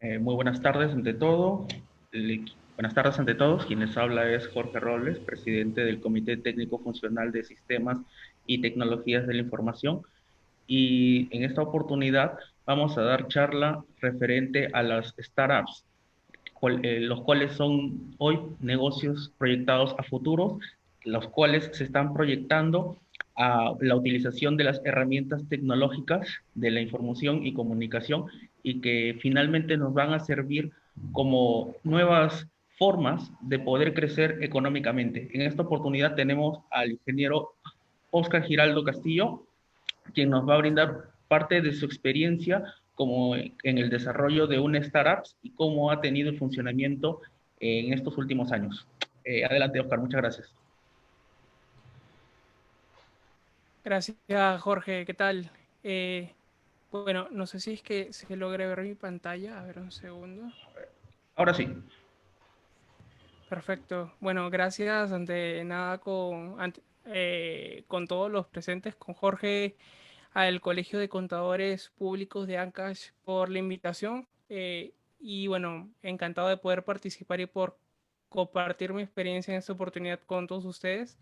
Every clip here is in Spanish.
Muy buenas tardes ante todo. Buenas tardes ante todos. Quienes habla es Jorge Robles, presidente del Comité Técnico Funcional de Sistemas y Tecnologías de la Información. Y en esta oportunidad vamos a dar charla referente a las startups, los cuales son hoy negocios proyectados a futuros, los cuales se están proyectando a la utilización de las herramientas tecnológicas de la información y comunicación y que finalmente nos van a servir como nuevas formas de poder crecer económicamente. En esta oportunidad tenemos al ingeniero Oscar Giraldo Castillo, quien nos va a brindar parte de su experiencia como en el desarrollo de una startup y cómo ha tenido el funcionamiento en estos últimos años. Adelante, Oscar, muchas gracias. Gracias, Jorge. ¿Qué tal? Eh, bueno, no sé si es que se logra ver mi pantalla. A ver, un segundo. Ahora sí. Perfecto. Bueno, gracias ante nada con todos los presentes, con Jorge, al Colegio de Contadores Públicos de Ancash por la invitación. Y bueno, encantado de poder participar y por compartir mi experiencia en esta oportunidad con todos ustedes.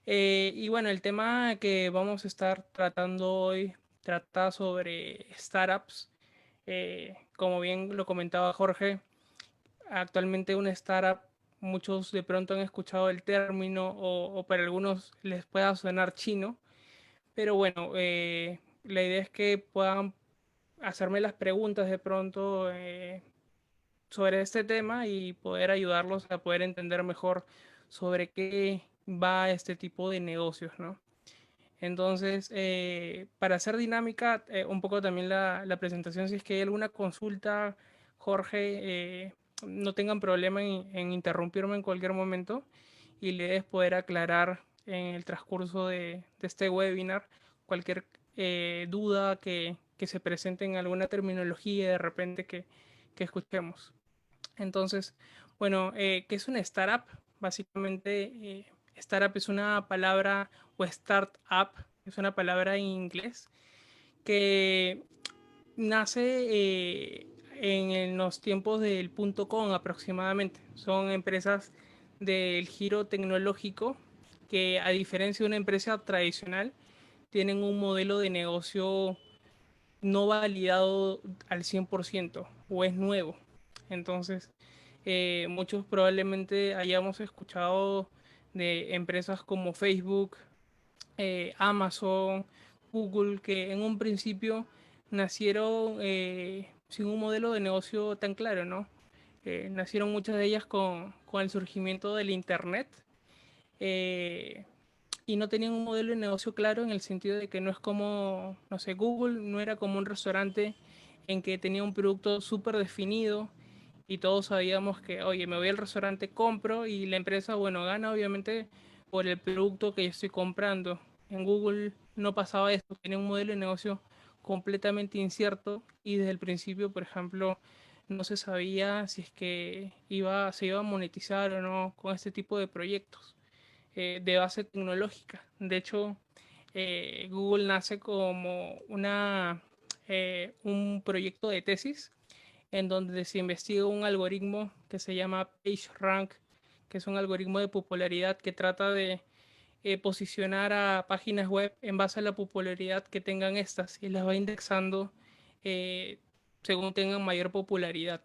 Y bueno, el tema que vamos a estar tratando hoy trata sobre startups. Como bien lo comentaba Jorge, actualmente una startup, muchos de pronto han escuchado el término o para algunos les pueda sonar chino, pero bueno, la idea es que puedan hacerme las preguntas de pronto sobre este tema y poder ayudarlos a poder entender mejor sobre qué va este tipo de negocios, ¿no? Entonces, para hacer dinámica, un poco también la presentación, si es que hay alguna consulta, Jorge, no tengan problema en interrumpirme en cualquier momento y la idea es poder aclarar en el transcurso de este webinar cualquier duda que se presente en alguna terminología de repente que escuchemos. Entonces, bueno, ¿qué es una startup? Básicamente, startup es una palabra, o startup es una palabra en inglés que nace en los tiempos del punto com aproximadamente. Son empresas del giro tecnológico que, a diferencia de una empresa tradicional, tienen un modelo de negocio no validado al 100% o es nuevo. Entonces, muchos probablemente hayamos escuchado de empresas como Facebook, Amazon, Google, que en un principio nacieron sin un modelo de negocio tan claro, ¿no? Nacieron muchas de ellas con el surgimiento del Internet, eh, y no tenían un modelo de negocio claro en el sentido de que no es como, no sé, Google no era como un restaurante en que tenía un producto súper definido y todos sabíamos que, oye, me voy al restaurante, compro y la empresa, bueno, gana obviamente por el producto que yo estoy comprando. En Google no pasaba eso, tenía un modelo de negocio completamente incierto y desde el principio, por ejemplo, no se sabía si es que se iba a monetizar o no con este tipo de proyectos de base tecnológica. De hecho, Google nace como un proyecto de tesis en donde se investiga un algoritmo que se llama PageRank, que es un algoritmo de popularidad que trata de posicionar a páginas web en base a la popularidad que tengan estas y las va indexando eh, según tengan mayor popularidad.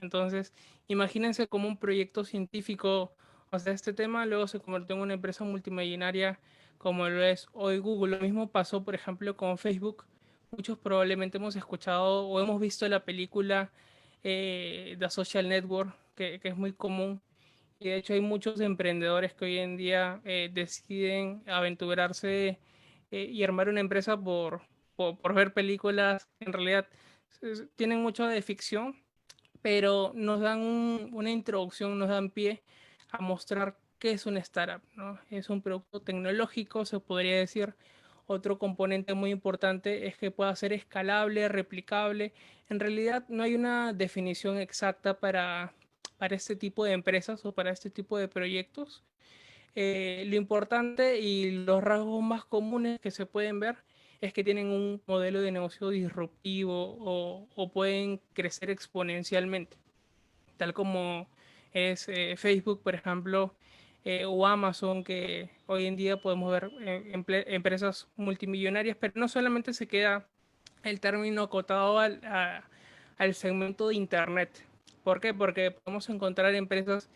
Entonces, imagínense como un proyecto científico, o sea, este tema luego se convirtió en una empresa multimillonaria como lo es hoy Google. Lo mismo pasó, por ejemplo, con Facebook. Muchos probablemente hemos escuchado o hemos visto la película The Social Network, que es muy común. Y de hecho hay muchos emprendedores que hoy en día deciden aventurarse y armar una empresa por ver películas. En realidad tienen mucho de ficción, pero nos dan una introducción, nos dan pie a mostrar qué es una startup, ¿no? Es un producto tecnológico, se podría decir. Otro componente muy importante es que pueda ser escalable, replicable. En realidad no hay una definición exacta para este tipo de empresas o para este tipo de proyectos. Lo importante y los rasgos más comunes que se pueden ver es que tienen un modelo de negocio disruptivo o pueden crecer exponencialmente, tal como es Facebook, por ejemplo, o Amazon, que hoy en día podemos ver empresas multimillonarias, pero no solamente se queda el término acotado al segmento de Internet. ¿Por qué? Porque podemos encontrar empresas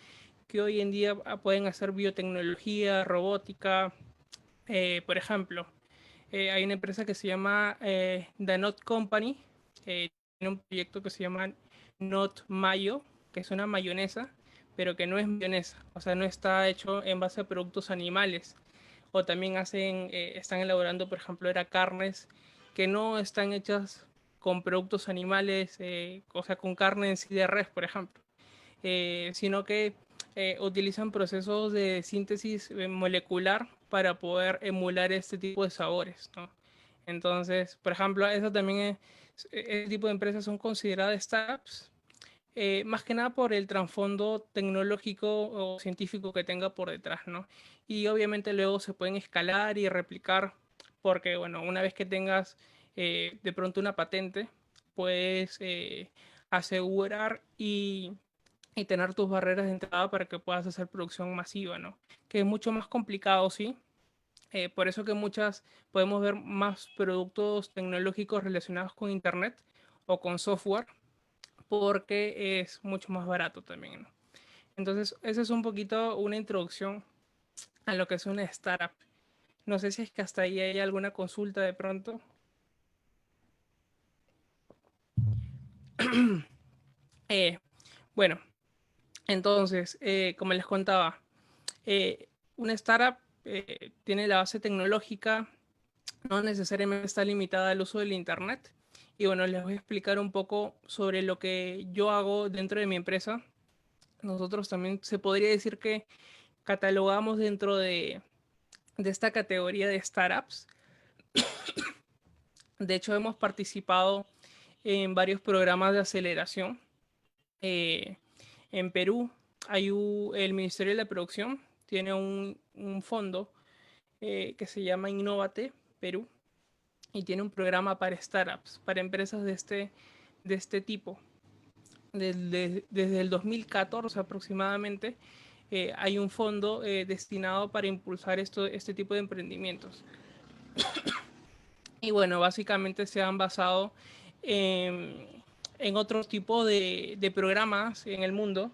que hoy en día pueden hacer biotecnología, robótica, por ejemplo. Hay una empresa que se llama The Not Company, tiene un proyecto que se llama Not Mayo, que es una mayonesa, pero que no es mayonesa, o sea, no está hecho en base a productos animales. O también están elaborando, por ejemplo, era carnes que no están hechas con productos animales, o sea, con carne en sí de res, por ejemplo, sino que utilizan procesos de síntesis molecular para poder emular este tipo de sabores, ¿no? Entonces, por ejemplo, eso también ese tipo de empresas son consideradas startups, más que nada por el trasfondo tecnológico o científico que tenga por detrás, ¿no? Y obviamente luego se pueden escalar y replicar, porque, bueno, una vez que tengas de pronto una patente, puedes asegurar y tener tus barreras de entrada para que puedas hacer producción masiva, ¿no? Que es mucho más complicado, sí. Por eso que muchas podemos ver más productos tecnológicos relacionados con Internet o con software, porque es mucho más barato también, ¿no? Entonces, esa es un poquito una introducción a lo que es una startup. No sé si es que hasta ahí hay alguna consulta de pronto. Eh, bueno, entonces, como les contaba, eh, una startup tiene la base tecnológica, no necesariamente está limitada al uso del Internet. Y bueno, les voy a explicar un poco sobre lo que yo hago dentro de mi empresa. Nosotros también se podría decir que catalogamos dentro de esta categoría de startups. De hecho, hemos participado en varios programas de aceleración. Eh, en Perú el Ministerio de la Producción tiene un fondo que se llama Innovate Perú y tiene un programa para startups, para empresas de este tipo. Desde el 2014 aproximadamente hay un fondo destinado para impulsar este tipo de emprendimientos. Y bueno, básicamente se han basado en, en otro tipo de programas en el mundo.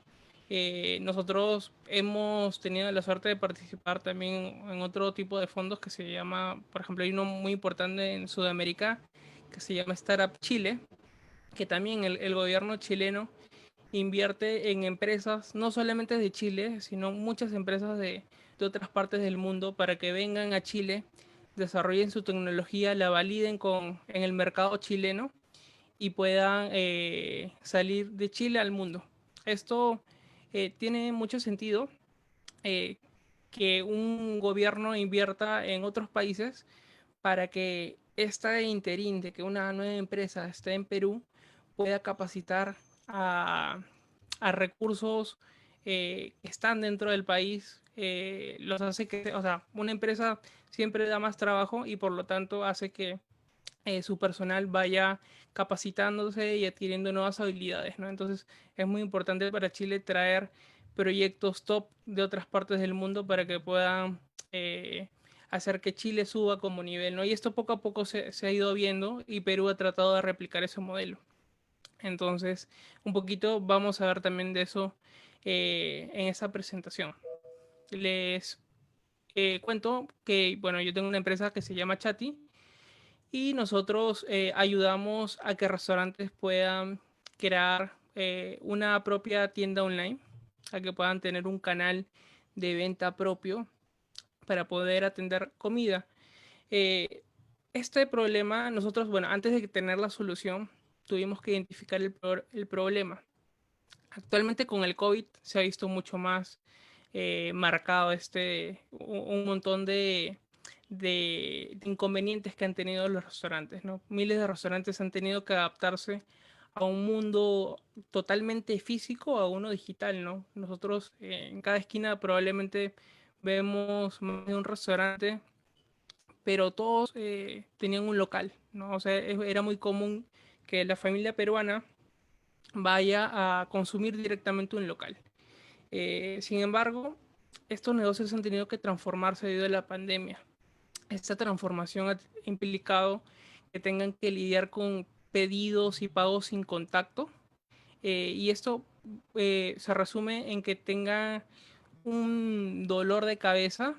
Nosotros hemos tenido la suerte de participar también en otro tipo de fondos que se llama, por ejemplo, hay uno muy importante en Sudamérica que se llama Startup Chile, que también el gobierno chileno invierte en empresas, no solamente de Chile, sino muchas empresas de otras partes del mundo para que vengan a Chile, desarrollen su tecnología, la validen en el mercado chileno y puedan salir de Chile al mundo. Esto tiene mucho sentido, eh, que un gobierno invierta en otros países para que esta interín de que una nueva empresa esté en Perú pueda capacitar a, a recursos que están dentro del país, los hace que, o sea, una empresa siempre da más trabajo y por lo tanto hace que su personal vaya capacitándose y adquiriendo nuevas habilidades, ¿no? Entonces es muy importante para Chile traer proyectos top de otras partes del mundo para que puedan hacer que Chile suba como nivel, ¿no? Y esto poco a poco se ha ido viendo y Perú ha tratado de replicar ese modelo. Entonces, un poquito vamos a ver también de eso en esa presentación. Les cuento que, bueno, yo tengo una empresa que se llama Chati y nosotros ayudamos a que restaurantes puedan crear una propia tienda online, a que puedan tener un canal de venta propio para poder atender comida. Eh, este problema, nosotros, bueno, antes de tener la solución, tuvimos que identificar el problema. Actualmente con el COVID se ha visto mucho más marcado un montón de inconvenientes que han tenido los restaurantes, ¿no? Miles de restaurantes han tenido que adaptarse a un mundo totalmente físico, a uno digital, ¿no? Nosotros en cada esquina probablemente vemos más de un restaurante pero todos tenían un local, ¿no? O sea, era muy común que la familia peruana vaya a consumir directamente un local. Sin embargo, estos negocios han tenido que transformarse debido a la pandemia. Esta transformación ha implicado que tengan que lidiar con pedidos y pagos sin contacto. Y esto se resume en que tenga un dolor de cabeza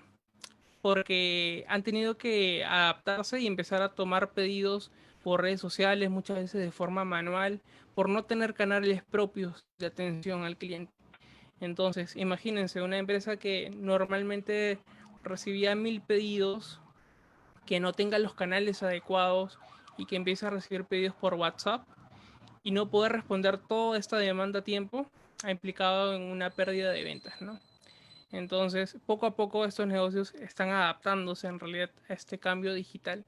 porque han tenido que adaptarse y empezar a tomar pedidos por redes sociales, muchas veces de forma manual, por no tener canales propios de atención al cliente. Entonces, imagínense una empresa que normalmente recibía 1000 pedidos, que no tenga los canales adecuados y que empiece a recibir pedidos por WhatsApp y no poder responder toda esta demanda a tiempo, ha implicado en una pérdida de ventas, ¿no? Entonces, poco a poco estos negocios están adaptándose en realidad a este cambio digital.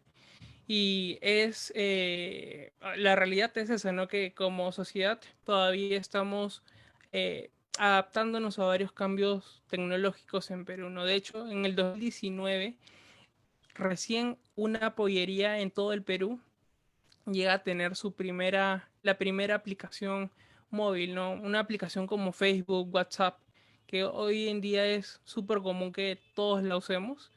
Y la realidad es esa, ¿no? Que como sociedad todavía estamos adaptándonos a varios cambios tecnológicos en Perú, ¿no? De hecho, en el 2019, recién una pollería en todo el Perú llega a tener la primera aplicación móvil, ¿no? Una aplicación como Facebook, WhatsApp, que hoy en día es súper común que todos la usemos.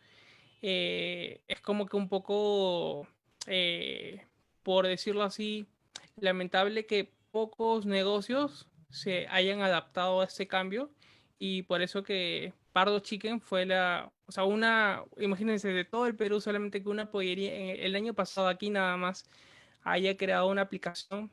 Es como que un poco, eh, por decirlo así, lamentable que pocos negocios se hayan adaptado a este cambio y por eso que Pardo Chicken fue o sea, imagínense, de todo el Perú, solamente que una pollería, el año pasado aquí nada más haya creado una aplicación,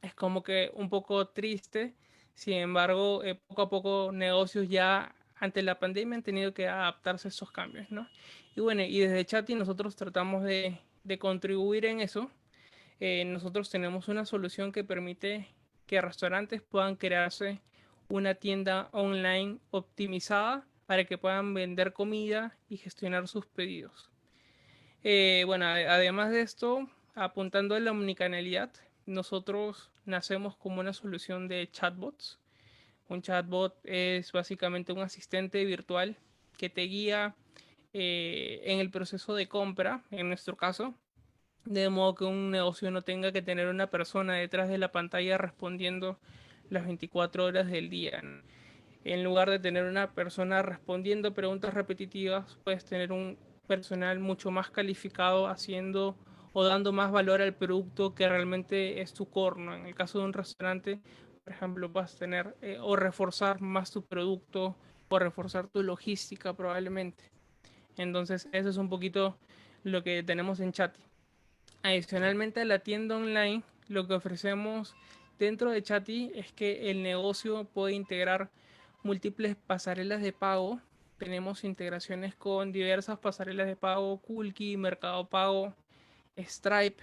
es como que un poco triste. Sin embargo, poco a poco negocios ya ante la pandemia han tenido que adaptarse a esos cambios, ¿no? Y bueno, y desde Chati nosotros tratamos de contribuir en eso. Nosotros tenemos una solución que permite que restaurantes puedan crearse una tienda online optimizada para que puedan vender comida y gestionar sus pedidos. Bueno, además de esto, apuntando a la omnicanalidad, nosotros nacemos como una solución de chatbots. Un chatbot es básicamente un asistente virtual que te guía en el proceso de compra, en nuestro caso, de modo que un negocio no tenga que tener una persona detrás de la pantalla respondiendo las 24 horas del día, ¿no? En lugar de tener una persona respondiendo preguntas repetitivas, puedes tener un personal mucho más calificado haciendo o dando más valor al producto que realmente es tu core, ¿no? En el caso de un restaurante, por ejemplo, vas a tener o reforzar más tu producto o reforzar tu logística probablemente. Entonces, eso es un poquito lo que tenemos en Chat. Adicionalmente a la tienda online, lo que ofrecemos dentro de Chati es que el negocio puede integrar múltiples pasarelas de pago. Tenemos integraciones con diversas pasarelas de pago, Kulki, Mercado Pago, Stripe.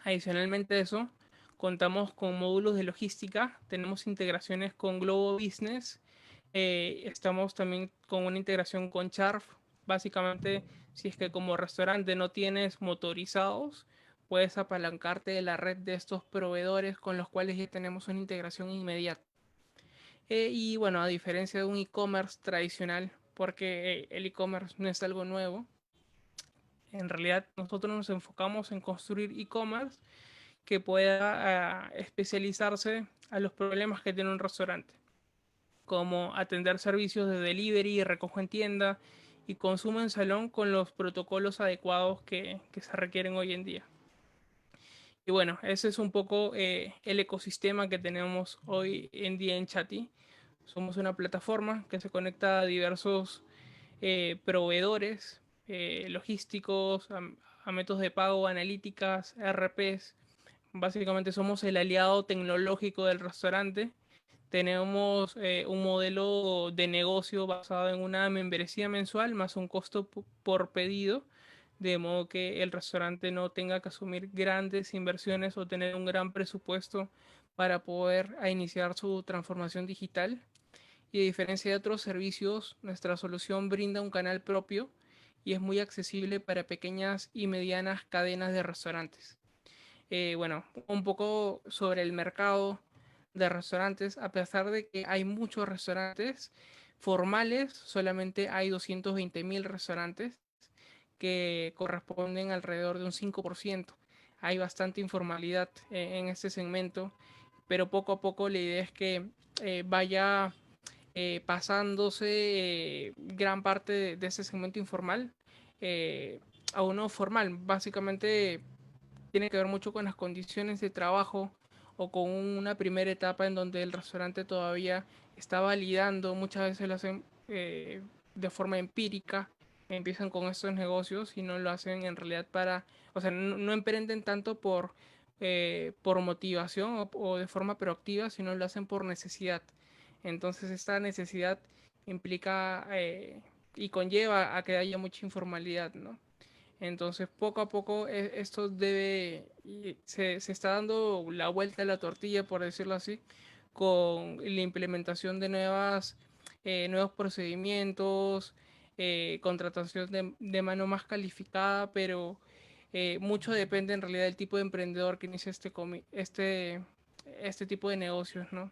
Adicionalmente a eso, contamos con módulos de logística, tenemos integraciones con Globo Business, estamos también con una integración con Charf. Básicamente, si es que como restaurante no tienes motorizados, puedes apalancarte de la red de estos proveedores con los cuales ya tenemos una integración inmediata. Y bueno, a diferencia de un e-commerce tradicional, porque el e-commerce no es algo nuevo, en realidad nosotros nos enfocamos en construir e-commerce que pueda especializarse a los problemas que tiene un restaurante, como atender servicios de delivery, recojo en tienda y consumo en salón con los protocolos adecuados que se requieren hoy en día. Y bueno, ese es un poco el ecosistema que tenemos hoy en día en Chati. Somos una plataforma que se conecta a diversos proveedores logísticos, a métodos de pago, analíticas, RPs. Básicamente somos el aliado tecnológico del restaurante. Tenemos un modelo de negocio basado en una membresía mensual más un costo por pedido, de modo que el restaurante no tenga que asumir grandes inversiones o tener un gran presupuesto para poder iniciar su transformación digital. Y a diferencia de otros servicios, nuestra solución brinda un canal propio y es muy accesible para pequeñas y medianas cadenas de restaurantes. Bueno, un poco sobre el mercado de restaurantes. A pesar de que hay muchos restaurantes formales, solamente hay 220.000 restaurantes que corresponden alrededor de un 5%. Hay bastante informalidad en este segmento, pero poco a poco la idea es que vaya pasándose gran parte de ese segmento informal eh, a uno formal. Básicamente tiene que ver mucho con las condiciones de trabajo o con una primera etapa en donde el restaurante todavía está validando, muchas veces lo hacen de forma empírica, empiezan con estos negocios y no lo hacen en realidad para, o sea, no emprenden tanto por motivación o de forma proactiva, sino lo hacen por necesidad. Entonces esta necesidad implica y conlleva a que haya mucha informalidad, ¿no? Entonces, poco a poco esto se está dando la vuelta a la tortilla, por decirlo así, con la implementación de nuevos procedimientos, contratación de mano más calificada, pero mucho depende en realidad del tipo de emprendedor que inicia este tipo de negocios, ¿no?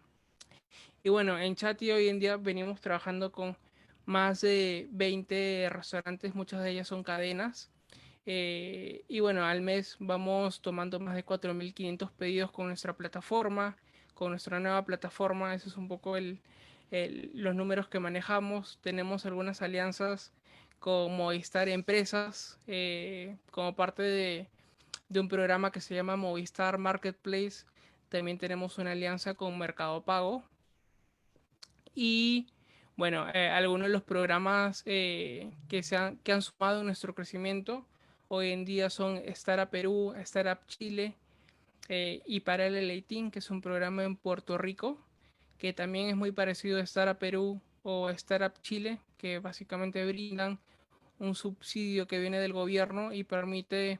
Y bueno, en Chati hoy en día venimos trabajando con más de 20 restaurantes, muchas de ellas son cadenas. Y bueno, al mes vamos tomando más de 4.500 pedidos con nuestra plataforma, con nuestra nueva plataforma. Eso es un poco los números que manejamos. Tenemos algunas alianzas con Movistar Empresas, como parte de un programa que se llama Movistar Marketplace. También tenemos una alianza con Mercado Pago. Y bueno, algunos de los programas que han sumado en nuestro crecimiento hoy en día son Startup Perú, Startup Chile y Paralel 18, que es un programa en Puerto Rico, que también es muy parecido a Startup Perú o Startup Chile, que básicamente brindan un subsidio que viene del gobierno y permite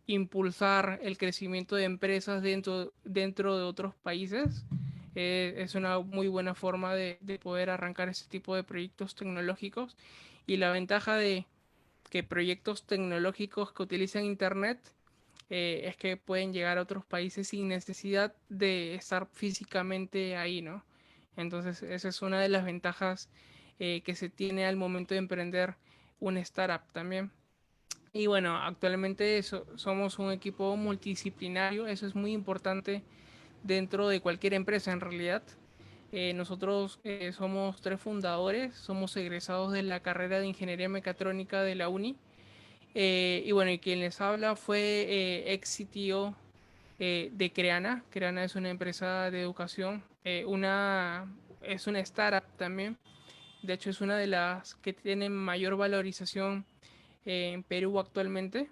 impulsar el crecimiento de empresas dentro de otros países. Es una muy buena forma de poder arrancar este tipo de proyectos tecnológicos y la ventaja de que proyectos tecnológicos que utilizan Internet es que pueden llegar a otros países sin necesidad de estar físicamente ahí, ¿no? Entonces, esa es una de las ventajas que se tiene al momento de emprender una startup también. Y bueno, actualmente somos un equipo multidisciplinario, eso es muy importante dentro de cualquier empresa en realidad. Nosotros somos tres fundadores, somos egresados de la carrera de Ingeniería Mecatrónica de la UNI. Y bueno, y quien les habla fue ex CTO de Creana. Creana es una empresa de educación, es una startup también. De hecho, es una de las que tienen mayor valorización en Perú actualmente.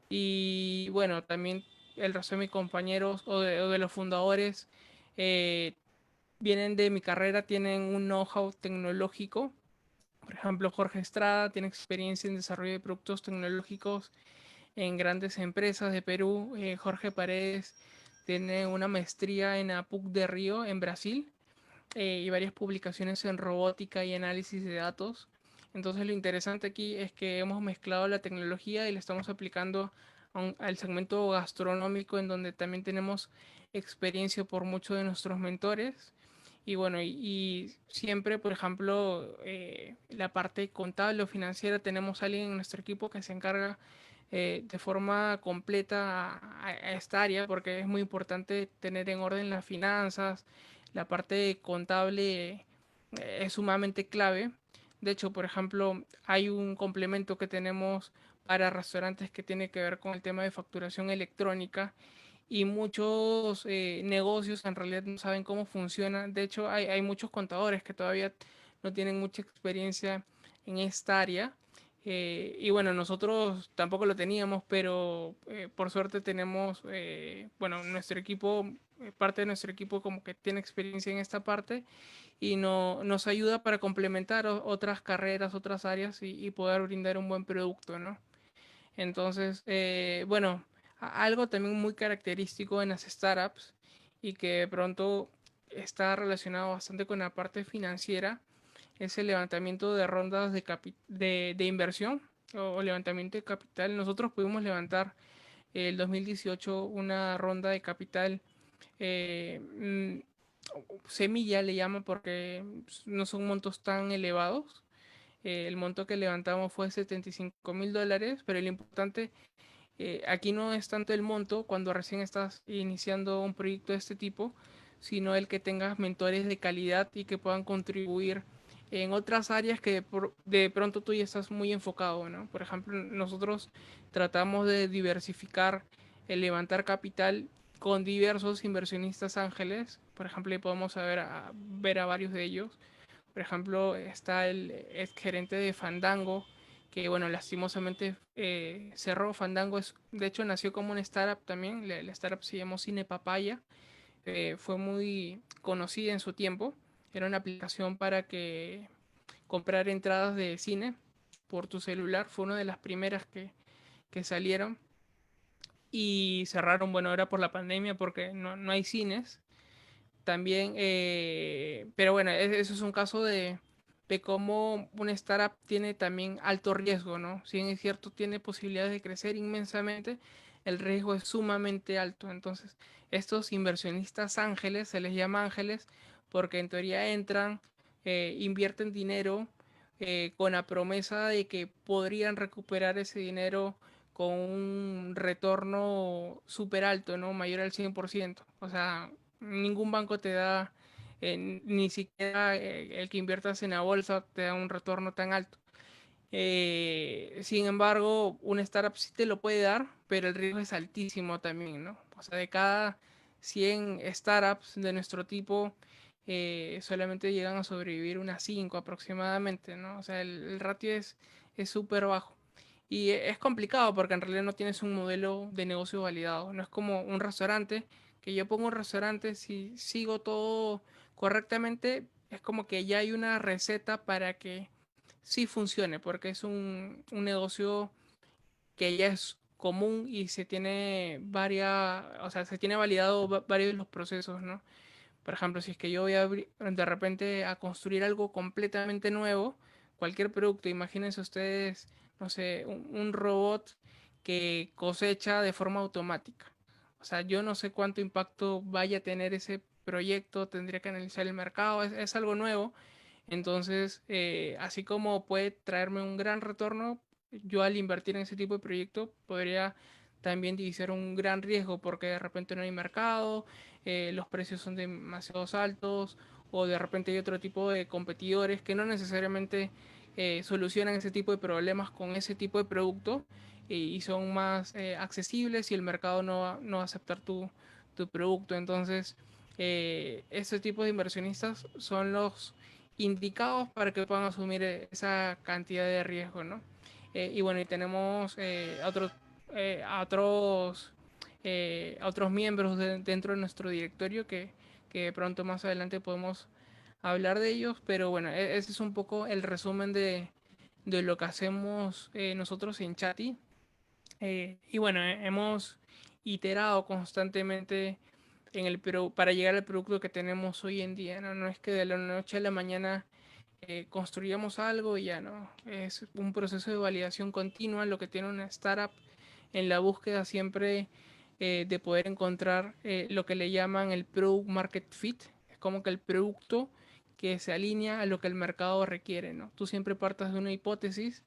Y bueno, también el resto de mis compañeros o de los fundadores eh, vienen de mi carrera, tienen un know-how tecnológico. Por ejemplo, Jorge Estrada tiene experiencia en desarrollo de productos tecnológicos en grandes empresas de Perú. Jorge Paredes tiene una maestría en APUC de Río, en Brasil, y varias publicaciones en robótica y análisis de datos. Entonces lo interesante aquí es que hemos mezclado la tecnología y la estamos aplicando al segmento gastronómico en donde también tenemos experiencia por muchos de nuestros mentores. Y bueno, y siempre, por ejemplo, la parte contable o financiera, tenemos a alguien en nuestro equipo que se encarga de forma completa a esta área porque es muy importante tener en orden las finanzas, la parte contable es sumamente clave. De hecho, por ejemplo, hay un complemento que tenemos para restaurantes que tiene que ver con el tema de facturación electrónica y muchos negocios en realidad no saben cómo funciona. De hecho, hay muchos contadores que todavía no tienen mucha experiencia en esta área. Y bueno, nosotros tampoco lo teníamos, pero por suerte tenemos, bueno, nuestro equipo, parte de nuestro equipo como que tiene experiencia en esta parte y nos ayuda para complementar otras carreras, otras áreas y poder brindar un buen producto, ¿no? Entonces, bueno, algo también muy característico en las startups y que de pronto está relacionado bastante con la parte financiera es el levantamiento de rondas de inversión o levantamiento de capital. Nosotros pudimos levantar el 2018 una ronda de capital eh, semilla le llama porque no son montos tan elevados. El monto que levantamos fue $75,000, pero lo importante aquí no es tanto el monto cuando recién estás iniciando un proyecto de este tipo, sino el que tengas mentores de calidad y que puedan contribuir en otras áreas que de pronto tú ya estás muy enfocado, ¿no? Por ejemplo, nosotros tratamos de diversificar el levantar capital con diversos inversionistas ángeles. Por ejemplo, ahí podemos ver a varios de ellos. Por ejemplo, está el ex gerente de Fandango, que bueno, lastimosamente cerró. Fandango de hecho, nació como una startup también. La startup se llamó Cine Papaya. Fue muy conocida en su tiempo. Era una aplicación para que comprar entradas de cine por tu celular. Fue una de las primeras que salieron. Y cerraron, bueno, ahora por la pandemia porque no hay cines también, pero bueno, eso es un caso de cómo una startup tiene también alto riesgo, ¿no? Si bien es cierto, tiene posibilidades de crecer inmensamente, el riesgo es sumamente alto. Entonces, estos inversionistas ángeles, se les llama ángeles, porque en teoría entran, invierten dinero con la promesa de que podrían recuperar ese dinero con un retorno súper alto, ¿no? Mayor al 100%. O sea, ningún banco te da, ni siquiera el que inviertas en la bolsa te da un retorno tan alto. Sin embargo, una startup sí te lo puede dar, pero el riesgo es altísimo también, ¿no? O sea, de cada 100 startups de nuestro tipo, solamente llegan a sobrevivir unas 5 aproximadamente, ¿no? O sea, el ratio es súper bajo. Y es complicado porque en realidad no tienes un modelo de negocio validado. No es como un restaurante, que yo pongo un restaurante, si sigo todo correctamente, es como que ya hay una receta para que sí funcione, porque es un negocio que ya es común y se tiene o sea, se tiene validado varios de los procesos, ¿no? Por ejemplo, si es que yo voy de repente a construir algo completamente nuevo, cualquier producto, imagínense ustedes, no sé, un robot que cosecha de forma automática. O sea, yo no sé cuánto impacto vaya a tener ese proyecto, tendría que analizar el mercado, es algo nuevo. Entonces, así como puede traerme un gran retorno, yo al invertir en ese tipo de proyecto podría también divisar un gran riesgo porque de repente no hay mercado, los precios son demasiado altos o de repente hay otro tipo de competidores que no necesariamente solucionan ese tipo de problemas con ese tipo de producto y son más accesibles y el mercado no va a aceptar tu producto. Entonces, ese tipo de inversionistas son los indicados para que puedan asumir esa cantidad de riesgo, ¿no? Y bueno, y tenemos a otros miembros dentro de nuestro directorio que pronto más adelante podemos hablar de ellos, pero bueno, ese es un poco el resumen de lo que hacemos nosotros en Chati. Y bueno, hemos iterado constantemente para llegar al producto que tenemos hoy en día, ¿no? No es que de la noche a la mañana construyamos algo y ya no. Es un proceso de validación continua lo que tiene una startup en la búsqueda siempre de poder encontrar lo que le llaman el product market fit. Es como que el producto que se alinea a lo que el mercado requiere, ¿no? Tú siempre partas de una hipótesis,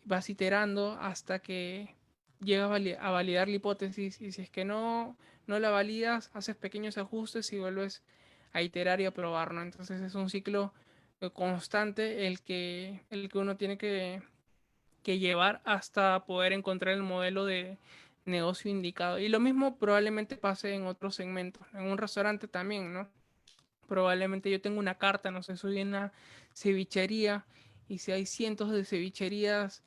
vas iterando hasta que llegas a validar la hipótesis y si es que no la validas, haces pequeños ajustes y vuelves a iterar y a probar, ¿no? Entonces es un ciclo constante el que uno tiene que llevar hasta poder encontrar el modelo de negocio indicado. Y lo mismo probablemente pase en otros segmentos, en un restaurante también, ¿no? Probablemente yo tengo una carta, no sé, soy una cevichería y si hay cientos de cevicherías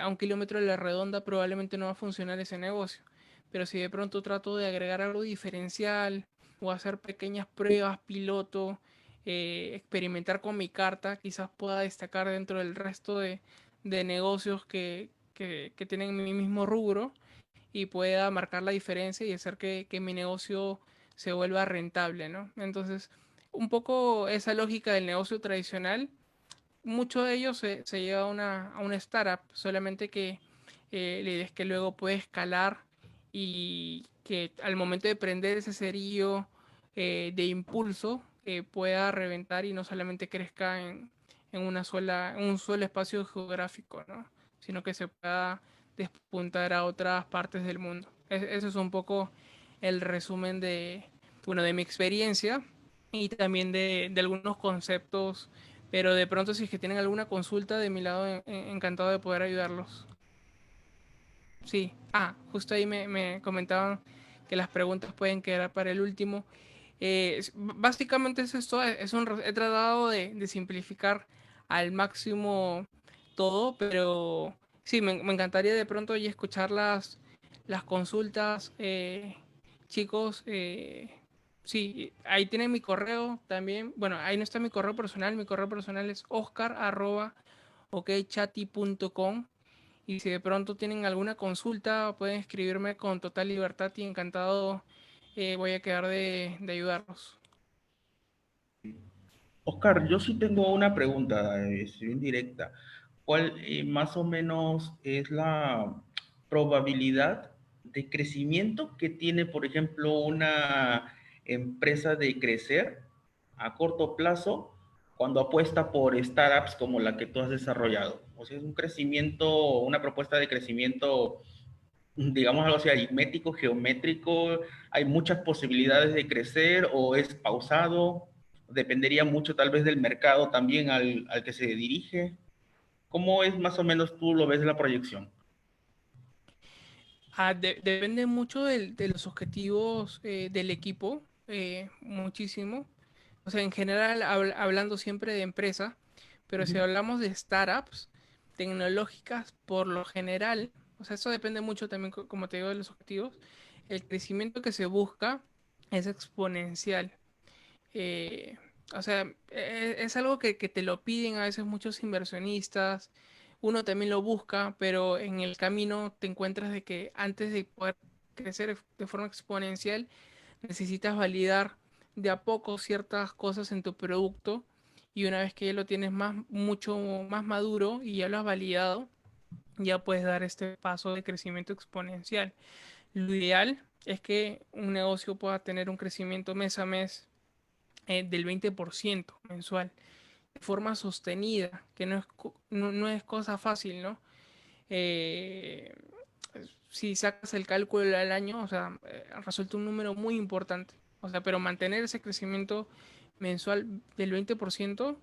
a un kilómetro de la redonda, probablemente no va a funcionar ese negocio. Pero si de pronto trato de agregar algo diferencial o hacer pequeñas pruebas, piloto, experimentar con mi carta, quizás pueda destacar dentro del resto de negocios que tienen mi mismo rubro y pueda marcar la diferencia y hacer que mi negocio se vuelva rentable, ¿no? Entonces, un poco esa lógica del negocio tradicional, mucho de ello se lleva a una startup, solamente que la idea es que luego puede escalar y que al momento de prender ese cerillo de impulso pueda reventar y no solamente crezca en un solo espacio geográfico, ¿no? Sino que se pueda despuntar a otras partes del mundo. Eso es un poco el resumen bueno, de mi experiencia y también de algunos conceptos, pero de pronto si es que tienen alguna consulta de mi lado, encantado de poder ayudarlos. Sí, justo ahí me comentaban que las preguntas pueden quedar para el último. Básicamente es esto, he tratado de simplificar al máximo todo, pero sí, me encantaría de pronto ya escuchar las consultas. Chicos, sí, ahí tienen mi correo también. Bueno, ahí no está mi correo personal es oscar@okchati.com. Y si de pronto tienen alguna consulta, pueden escribirme con total libertad y encantado voy a quedar de ayudarlos. Oscar, yo sí tengo una pregunta, bien directa. ¿Cuál más o menos es la probabilidad de crecimiento que tiene, por ejemplo, una empresa de crecer a corto plazo cuando apuesta por startups como la que tú has desarrollado? O sea, es un crecimiento, una propuesta de crecimiento, digamos algo así, aritmético, geométrico, hay muchas posibilidades de crecer o es pausado, dependería mucho tal vez del mercado también al que se dirige. ¿Cómo es más o menos tú lo ves de la proyección? Depende mucho de los objetivos del equipo, muchísimo. O sea, en general, hablando siempre de empresa, pero si Ujú. hablamos de startups tecnológicas, por lo general, o sea, eso depende mucho también, como te digo, de los objetivos. El crecimiento que se busca es exponencial. Eh, o sea, es algo que te lo piden a veces muchos inversionistas, uno también lo busca, pero en el camino te encuentras de que antes de poder crecer de forma exponencial, necesitas validar de a poco ciertas cosas en tu producto y una vez que ya lo tienes mucho más maduro y ya lo has validado, ya puedes dar este paso de crecimiento exponencial. Lo ideal es que un negocio pueda tener un crecimiento mes a mes del 20% mensual, de forma sostenida, que no es cosa fácil, ¿no? Eh, si sacas el cálculo al año, o sea, resulta un número muy importante. O sea, pero mantener ese crecimiento mensual del 20%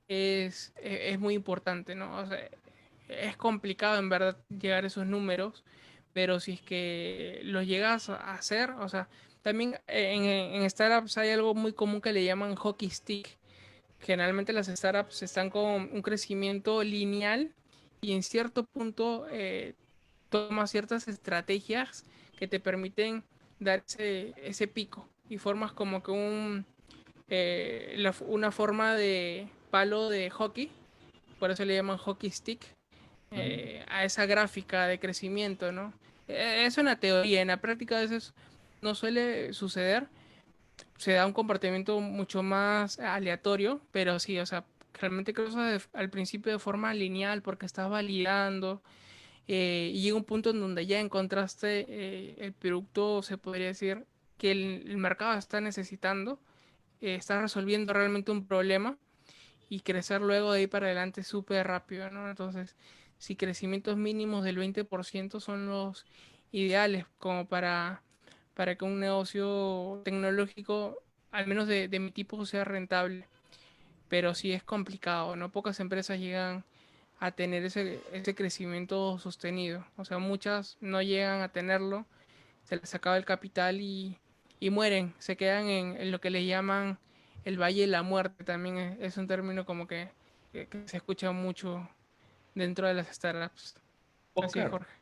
es muy importante, ¿no? O sea, es complicado en verdad llegar a esos números, pero si es que los llegas a hacer, o sea, también en startups hay algo muy común que le llaman hockey stick. Generalmente las startups están con un crecimiento lineal y en cierto punto tomas ciertas estrategias que te permiten dar ese pico y formas como que una forma de palo de hockey, por eso le llaman hockey stick, Ujú. a esa gráfica de crecimiento, ¿no? Es una teoría, en la práctica a veces no suele suceder, se da un comportamiento mucho más aleatorio, pero sí, o sea, realmente cruzas al principio de forma lineal porque estás validando y llega un punto en donde ya encontraste el producto, se podría decir, que el mercado está necesitando, está resolviendo realmente un problema y crecer luego de ahí para adelante súper rápido, ¿no? Entonces, si crecimientos mínimos del 20% son los ideales como para que un negocio tecnológico, al menos de mi tipo, sea rentable. Pero sí es complicado, ¿no? Pocas empresas llegan a tener ese crecimiento sostenido. O sea, muchas no llegan a tenerlo, se les acaba el capital y mueren, se quedan en lo que le llaman el Valle de la Muerte. También es un término como que se escucha mucho dentro de las startups. Así es, Oscar, Jorge.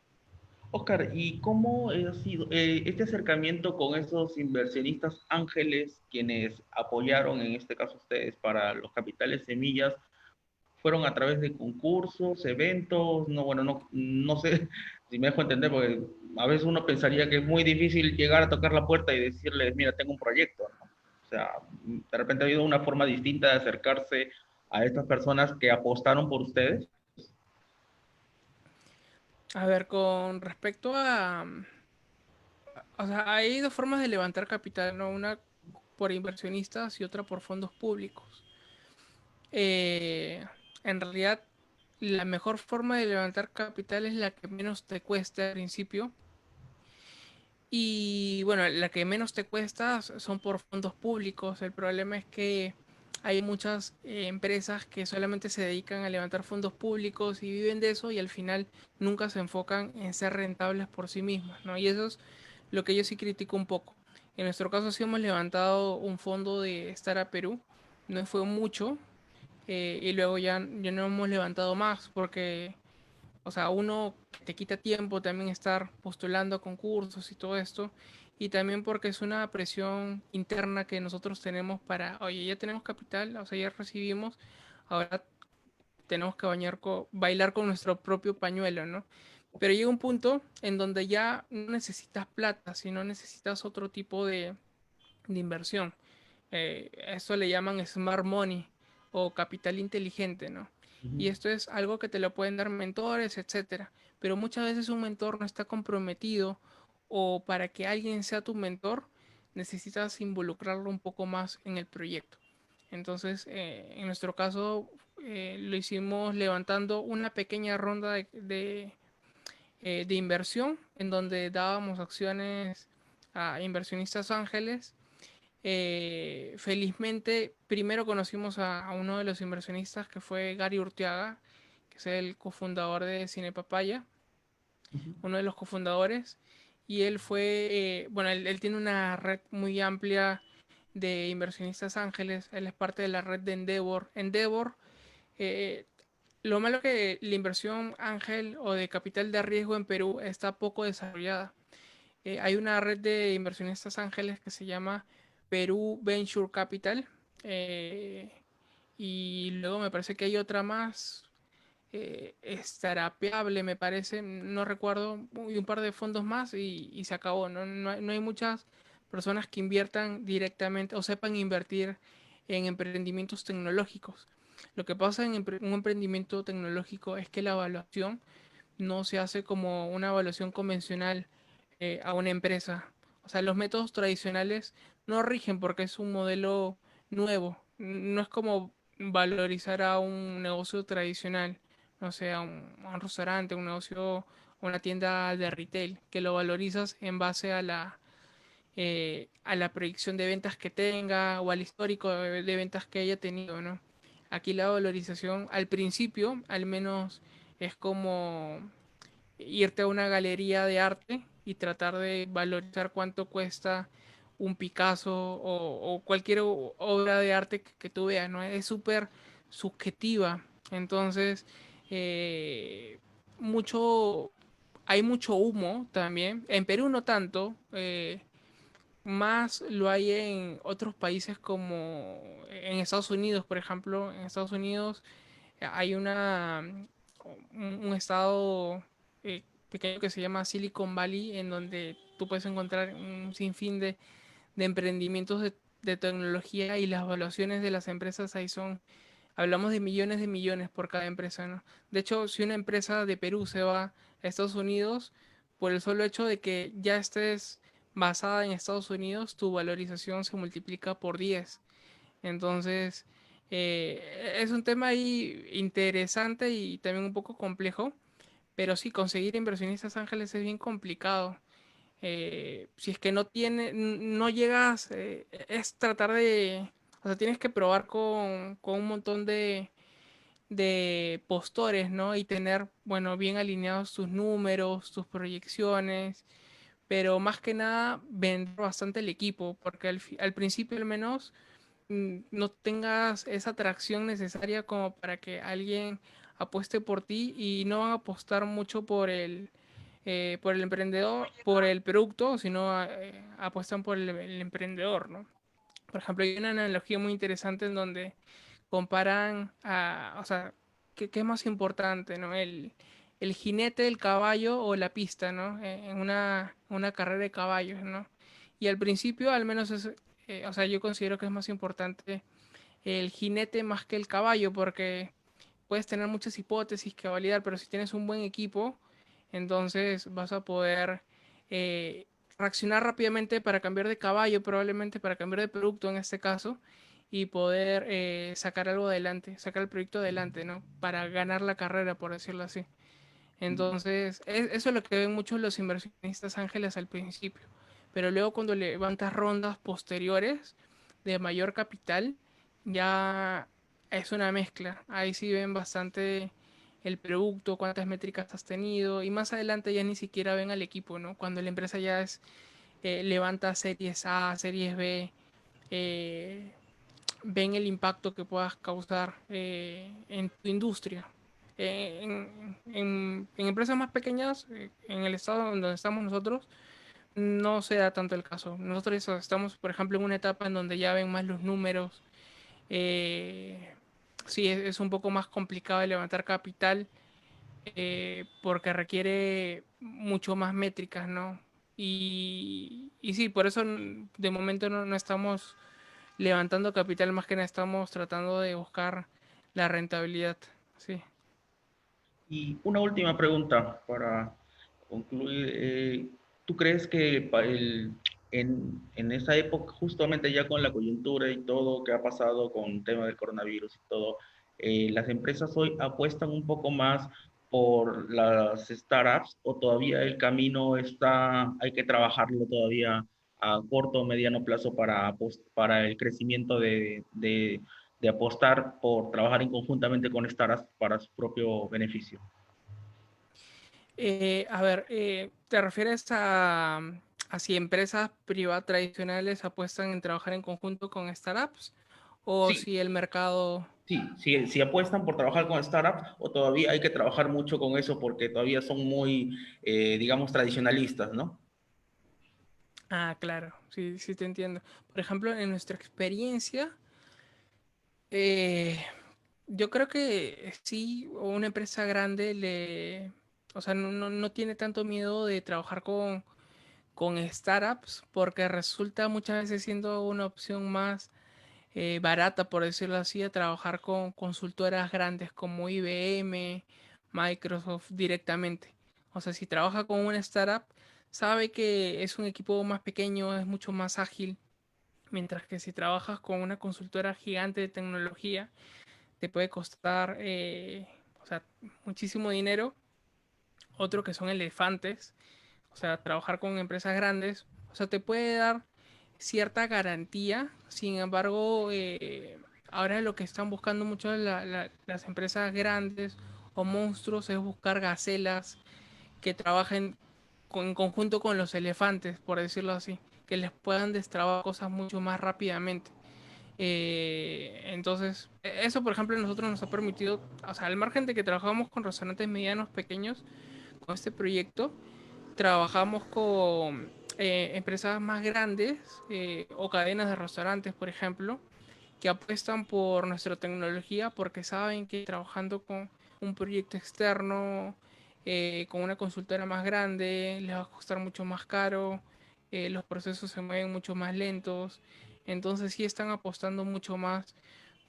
Oscar, ¿y cómo ha sido este acercamiento con esos inversionistas ángeles quienes apoyaron, en este caso ustedes, para los capitales semillas? ¿Fueron a través de concursos, eventos? No, bueno, no sé si me dejo entender, porque a veces uno pensaría que es muy difícil llegar a tocar la puerta y decirles, mira, tengo un proyecto, ¿no? O sea, de repente ha habido una forma distinta de acercarse a estas personas que apostaron por ustedes. A ver, con respecto o sea, hay dos formas de levantar capital, ¿no? Una por inversionistas y otra por fondos públicos. Eh, en realidad la mejor forma de levantar capital es la que menos te cueste al principio. Y bueno, la que menos te cuesta son por fondos públicos. El problema es que hay muchas empresas que solamente se dedican a levantar fondos públicos y viven de eso y al final nunca se enfocan en ser rentables por sí mismas, ¿no? Y eso es lo que yo sí critico un poco. En nuestro caso sí hemos levantado un fondo de Startup Perú, no fue mucho, y luego ya no hemos levantado más porque, o sea, uno te quita tiempo también estar postulando a concursos y todo esto, y también porque es una presión interna que nosotros tenemos para, oye, ya tenemos capital, o sea, ya recibimos, ahora tenemos que bailar con nuestro propio pañuelo, ¿no? Pero llega un punto en donde ya no necesitas plata, sino necesitas otro tipo de inversión. Eso le llaman smart money o capital inteligente, ¿no? Y Ujú. esto es algo que te lo pueden dar mentores, etcétera. Pero muchas veces un mentor no está comprometido o para que alguien sea tu mentor necesitas involucrarlo un poco más en el proyecto. Entonces, en nuestro caso, lo hicimos levantando una pequeña ronda de inversión en donde dábamos acciones a inversionistas ángeles. Felizmente, primero conocimos a uno de los inversionistas que fue Gary Urteaga, que es el cofundador de Cine Papaya, Ujú. uno de los cofundadores, y él fue, bueno, él tiene una red muy amplia de inversionistas ángeles, él es parte de la red de Endeavor. Endeavor, eh, lo malo que la inversión ángel o de capital de riesgo en Perú está poco desarrollada. Hay una red de inversionistas ángeles que se llama Perú Venture Capital. eh, y luego me parece que hay otra más, Starapeable, me parece, no recuerdo, y un par de fondos más y se acabó. No hay muchas personas que inviertan directamente o sepan invertir en emprendimientos tecnológicos. Lo que pasa en un emprendimiento tecnológico es que la evaluación no se hace como una evaluación convencional a una empresa. O sea, los métodos tradicionales no rigen porque es un modelo nuevo. No es como valorizar a un negocio tradicional, no sé, a un restaurante, un negocio, una tienda de retail, que lo valorizas en base a la proyección de ventas que tenga o al histórico de ventas que haya tenido, ¿no? Aquí la valorización al principio, al menos, es como irte a una galería de arte y tratar de valorizar cuánto cuesta un Picasso o cualquier obra de arte que tú veas, ¿no? Es súper subjetiva. Entonces, eh, mucho, hay mucho humo también. En Perú no tanto, más lo hay en otros países como en Estados Unidos, por ejemplo. En Estados Unidos hay un estado pequeño que se llama Silicon Valley, en donde tú puedes encontrar un sinfín de emprendimientos de tecnología y las evaluaciones de las empresas ahí son, hablamos de millones por cada empresa, ¿no? De hecho, si una empresa de Perú se va a Estados Unidos, por el solo hecho de que ya estés basada en Estados Unidos, tu valorización se multiplica por 10. Entonces, es un tema ahí interesante y también un poco complejo, pero sí, conseguir inversionistas ángeles es bien complicado. Si es que no llegas, es tratar o sea, tienes que probar con un montón de postores, ¿no? Y tener, bueno, bien alineados tus números, tus proyecciones, pero más que nada vender bastante el equipo, porque al principio al menos no tengas esa atracción necesaria como para que alguien apueste por ti y no van a apostar mucho por el emprendedor, por el producto, sino apuestan por el emprendedor, ¿no? Por ejemplo, hay una analogía muy interesante en donde comparan o sea, ¿qué es más importante, ¿no? El jinete, el caballo o la pista, ¿no? En una carrera de caballos, ¿no? Y al principio, al menos o sea, yo considero que es más importante el jinete más que el caballo, porque puedes tener muchas hipótesis que validar, pero si tienes un buen equipo, entonces vas a poder eh, reaccionar rápidamente para cambiar de caballo, probablemente para cambiar de producto en este caso, y poder sacar algo adelante, sacar el proyecto adelante, ¿no? Para ganar la carrera, por decirlo así. Entonces, eso es lo que ven muchos los inversionistas ángeles al principio. Pero luego cuando levantas rondas posteriores de mayor capital, ya es una mezcla. Ahí sí ven bastante el producto, cuántas métricas has tenido y más adelante ya ni siquiera ven al equipo, ¿no? Cuando la empresa ya es levanta series A, series B, eh, ven el impacto que puedas causar en tu industria. En empresas más pequeñas, en el estado donde estamos nosotros, no se da tanto el caso. Nosotros estamos, por ejemplo, en una etapa en donde ya ven más los números. Sí, es un poco más complicado de levantar capital porque requiere mucho más métricas, ¿no? Y sí, por eso de momento no estamos levantando capital, más que nada estamos tratando de buscar la rentabilidad. Sí. Y una última pregunta para concluir. ¿Tú crees que en esa época, justamente ya con la coyuntura y todo que ha pasado con el tema del coronavirus y todo, las empresas hoy apuestan un poco más por las startups o todavía el camino está, hay que trabajarlo todavía a corto o mediano plazo para el crecimiento de apostar por trabajar en conjuntamente con startups para su propio beneficio? A ver, ¿te refieres a si empresas privadas tradicionales apuestan en trabajar en conjunto con startups o Sí, si el mercado... si apuestan por trabajar con startups o todavía hay que trabajar mucho con eso porque todavía son muy, digamos, tradicionalistas, ¿no? Ah, claro, sí, sí te entiendo. Por ejemplo, en nuestra experiencia, eh, yo creo que sí, una empresa grande o sea, no tiene tanto miedo de trabajar con startups porque resulta muchas veces siendo una opción más barata, por decirlo así, a trabajar con consultoras grandes como IBM, Microsoft directamente. O sea, si trabaja con una startup, sabe que es un equipo más pequeño, es mucho más ágil, mientras que si trabajas con una consultora gigante de tecnología, te puede costar o sea, muchísimo dinero. Otro que son elefantes, o sea, trabajar con empresas grandes, o sea, te puede dar cierta garantía. Sin embargo, ahora lo que están buscando mucho las empresas grandes o monstruos es buscar gacelas que trabajen en conjunto con los elefantes, por decirlo así, que les puedan destrabar cosas mucho más rápidamente. Entonces, eso por ejemplo a nosotros nos ha permitido, o sea, al margen de que trabajamos con restaurantes medianos pequeños, con este proyecto, trabajamos con empresas más grandes o cadenas de restaurantes, por ejemplo, que apuestan por nuestra tecnología porque saben que trabajando con un proyecto externo, con una consultora más grande, les va a costar mucho más caro, los procesos se mueven mucho más lentos, entonces sí están apostando mucho más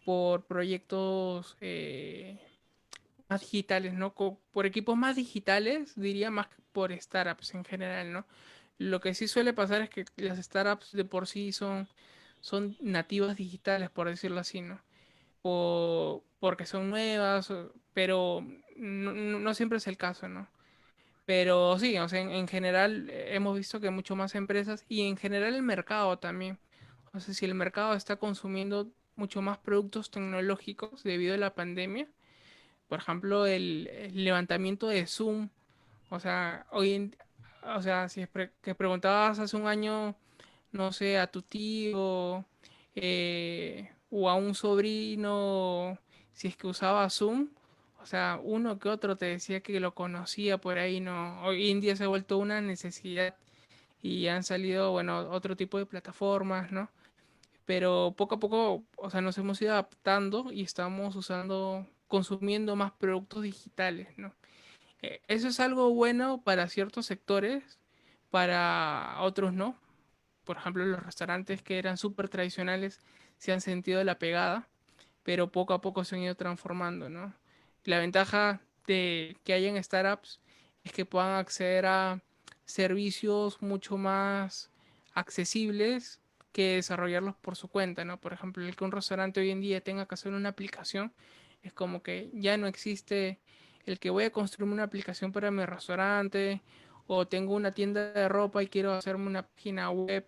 por proyectos más digitales, ¿no? Por equipos más digitales, diría más que por startups en general, ¿no? Lo que sí suele pasar es que las startups de por sí son nativas digitales, por decirlo así, ¿no? O porque son nuevas, pero no siempre es el caso, ¿no? Pero sí, o sea, en general hemos visto que mucho más empresas y en general el mercado también. O sea, si el mercado está consumiendo mucho más productos tecnológicos debido a la pandemia, por ejemplo, el levantamiento de Zoom, o sea, o sea, si que preguntabas hace un año, no sé, a tu tío o a un sobrino si es que usaba Zoom, o sea, uno que otro te decía que lo conocía por ahí, ¿no? Hoy en día se ha vuelto una necesidad y han salido, bueno, otro tipo de plataformas, ¿no? Pero poco a poco, o sea, nos hemos ido adaptando y estamos usando, consumiendo más productos digitales, ¿no? Eso es algo bueno para ciertos sectores, para otros no. Por ejemplo, los restaurantes que eran súper tradicionales se han sentido la pegada, pero poco a poco se han ido transformando, ¿no? La ventaja de que hayan startups es que puedan acceder a servicios mucho más accesibles que desarrollarlos por su cuenta, ¿no? Por ejemplo, el que un restaurante hoy en día tenga que hacer una aplicación, es como que ya no existe el que voy a construirme una aplicación para mi restaurante, o tengo una tienda de ropa y quiero hacerme una página web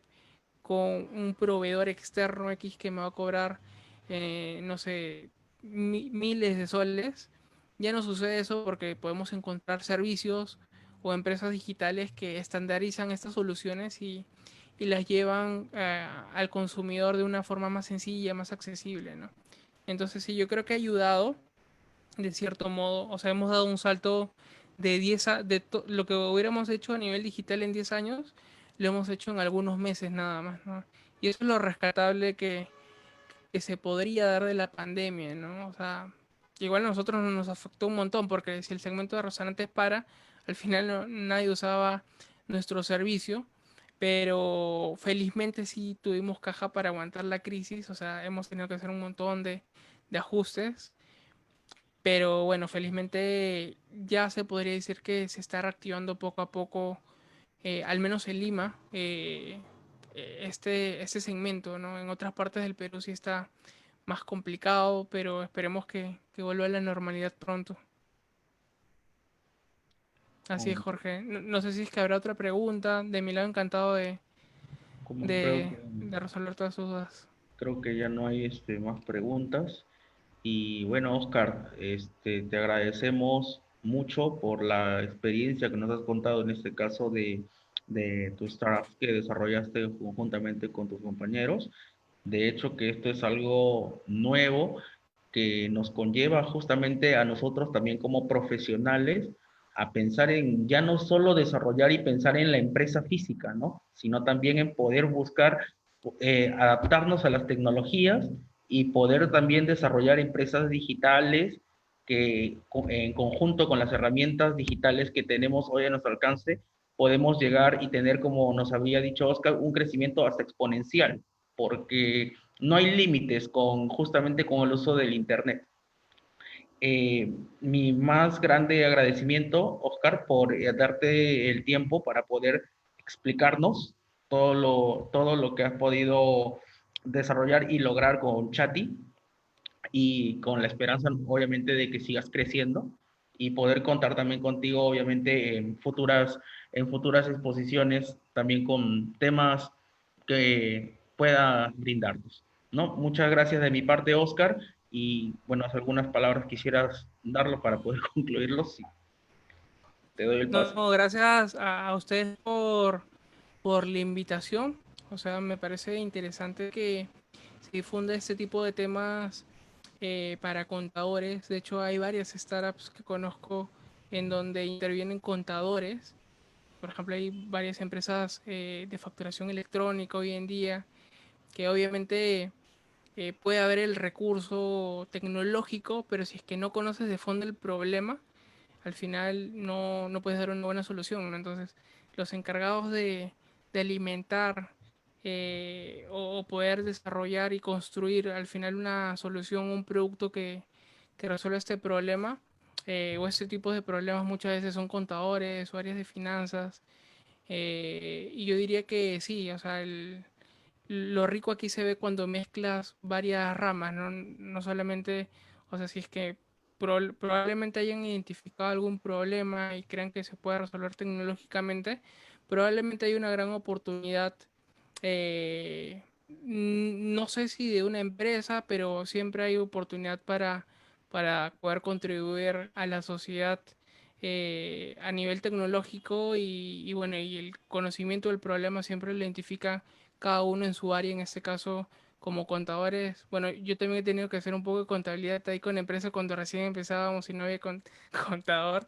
con un proveedor externo X que me va a cobrar, no sé, miles de soles. Ya no sucede eso porque podemos encontrar servicios o empresas digitales que estandarizan estas soluciones y las llevan al consumidor de una forma más sencilla, más accesible, ¿no? Entonces sí, yo creo que ha ayudado de cierto modo, o sea, hemos dado un salto de 10 lo que hubiéramos hecho a nivel digital en 10 años, lo hemos hecho en algunos meses nada más, ¿no? Y eso es lo rescatable que se podría dar de la pandemia, ¿no? O sea, igual a nosotros nos afectó un montón porque si el segmento de restaurantes para, al final nadie usaba nuestro servicio, pero felizmente sí tuvimos caja para aguantar la crisis, o sea, hemos tenido que hacer un montón de ajustes, pero bueno, felizmente ya se podría decir que se está reactivando poco a poco, al menos en Lima, este segmento, ¿no? En otras partes del Perú sí está más complicado, pero esperemos que vuelva a la normalidad pronto. Así es, Um, Jorge. No, no sé si es que habrá otra pregunta. De mi lado, encantado como creo que, de resolver todas sus dudas. creo que ya no hay más preguntas. Y bueno, Oscar, te agradecemos mucho por la experiencia que nos has contado en este caso de tu startup que desarrollaste conjuntamente con tus compañeros. De hecho, que esto es algo nuevo que nos conlleva justamente a nosotros también como profesionales a pensar en ya no solo desarrollar y pensar en la empresa física, ¿no? Sino también en poder buscar adaptarnos a las tecnologías y poder también desarrollar empresas digitales que en conjunto con las herramientas digitales que tenemos hoy a nuestro alcance, podemos llegar y tener, como nos había dicho Oscar, un crecimiento hasta exponencial, porque no hay límites justamente con el uso del Internet. Mi más grande agradecimiento, Oscar, por darte el tiempo para poder explicarnos todo lo que has podido desarrollar y lograr con Chati y con la esperanza, obviamente, de que sigas creciendo y poder contar también contigo, obviamente, en futuras exposiciones, también con temas que pueda brindarnos, ¿no? Muchas gracias de mi parte, Oscar, y bueno, algunas palabras quisieras darlo para poder concluirlos, sí, te doy el No, paso. no, gracias a ustedes por la invitación. O sea, me parece interesante que se difunda este tipo de temas para contadores. De hecho, hay varias startups que conozco en donde intervienen contadores. Por ejemplo, hay varias empresas de facturación electrónica hoy en día que obviamente puede haber el recurso tecnológico, pero si es que no conoces de fondo el problema, al final no puedes dar una buena solución, ¿no? Entonces, los encargados de alimentar o poder desarrollar y construir al final una solución, un producto que resuelva este problema o este tipo de problemas muchas veces son contadores o áreas de finanzas. Y yo diría que sí, o sea, lo rico aquí se ve cuando mezclas varias ramas, ¿no? No solamente, o sea, si es que probablemente hayan identificado algún problema y crean que se puede resolver tecnológicamente, probablemente hay una gran oportunidad, no sé si de una empresa, pero siempre hay oportunidad para poder contribuir a la sociedad a nivel tecnológico y bueno, y el conocimiento del problema siempre lo identifica cada uno en su área, en este caso como contadores. Bueno, yo también he tenido que hacer un poco de contabilidad ahí con empresas cuando recién empezábamos y no había contador.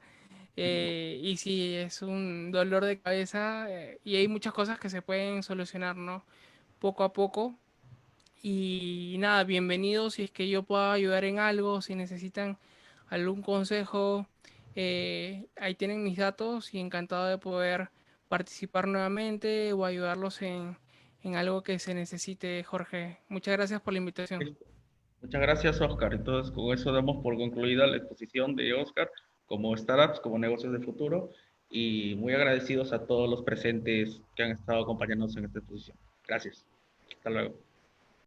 Y sí, es un dolor de cabeza y hay muchas cosas que se pueden solucionar, ¿no? Poco a poco. Y nada, bienvenidos si es que yo puedo ayudar en algo, si necesitan algún consejo, ahí tienen mis datos y encantado de poder participar nuevamente o ayudarlos en algo que se necesite, Jorge. Muchas gracias por la invitación. Listo. Muchas gracias, Oscar. Entonces, con eso damos por concluida la exposición de Oscar como startups, como negocios de futuro, y muy agradecidos a todos los presentes que han estado acompañándonos en esta exposición. Gracias. Hasta luego.